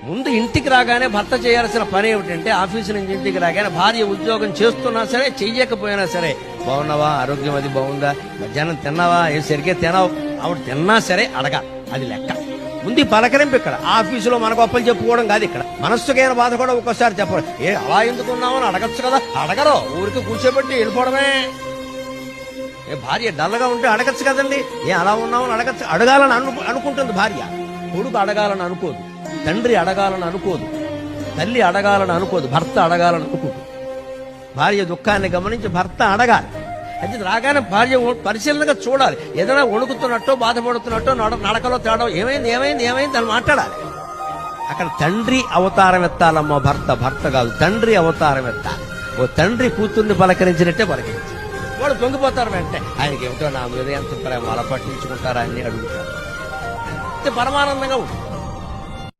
ముందు ఇంటికి రాగానే భర్త చేయాల్సిన పని ఏమిటంటే ఆఫీసు నుంచి ఇంటికి రాగానే భార్య ఉద్యోగం చేస్తున్నా సరే చెయ్యకపోయినా సరే బాగున్నావా, ఆరోగ్యం అది బాగుందా, మధ్యాహ్నం తిన్నావా, ఏ సరిగ్గా తినావు, ఆవిడ తిన్నా సరే అడగా, అది లెక్క. ముందు పలకరింపు ఇక్కడ. ఆఫీసులో మన గొప్పలు చెప్పుకోవడం కాదు. ఇక్కడ మనస్సుకైన బాధ కూడా ఒక్కోసారి చెప్పడం. అలా ఎందుకున్నావు అని అడగచ్చు కదా. అడగరు, ఊరికి కూర్చోబెట్టి వెళ్ళిపోవడమే. భార్య డల్గా ఉంటే అడగచ్చు కదండి. అలా ఉన్నావు అని అడగచ్చు. అడగాలని అనుకుంటుంది భార్య. కొడుకు అడగాలని అనుకోదు, తండ్రి అడగాలని అనుకోదు, తల్లి అడగాలని అనుకోదు, భర్త అడగాలని అనుకోదు. భార్య దుఃఖాన్ని గమనించి భర్త అడగాలి. అయితే రాగానే భార్య పరిశీలనగా చూడాలి. ఏదైనా వణుకుతున్నట్టో బాధపడుతున్నట్టో నడకలో తేడా ఏమైంది అని మాట్లాడాలి. అక్కడ తండ్రి అవతారం ఎత్తాలమ్మా. భర్త కాదు, తండ్రి అవతారం ఎత్తాలి. ఓ తండ్రి కూతుర్ని పలకరించినట్టే పలకరించి వాడు పొంగిపోతారు. వెంటనే ఆయనకి ఏమిటో నా మీద ఎంత ప్రేమ, అలా పట్టించుకుంటారా అని అడుగుతారు. పరమానందంగా ఉంటుంది.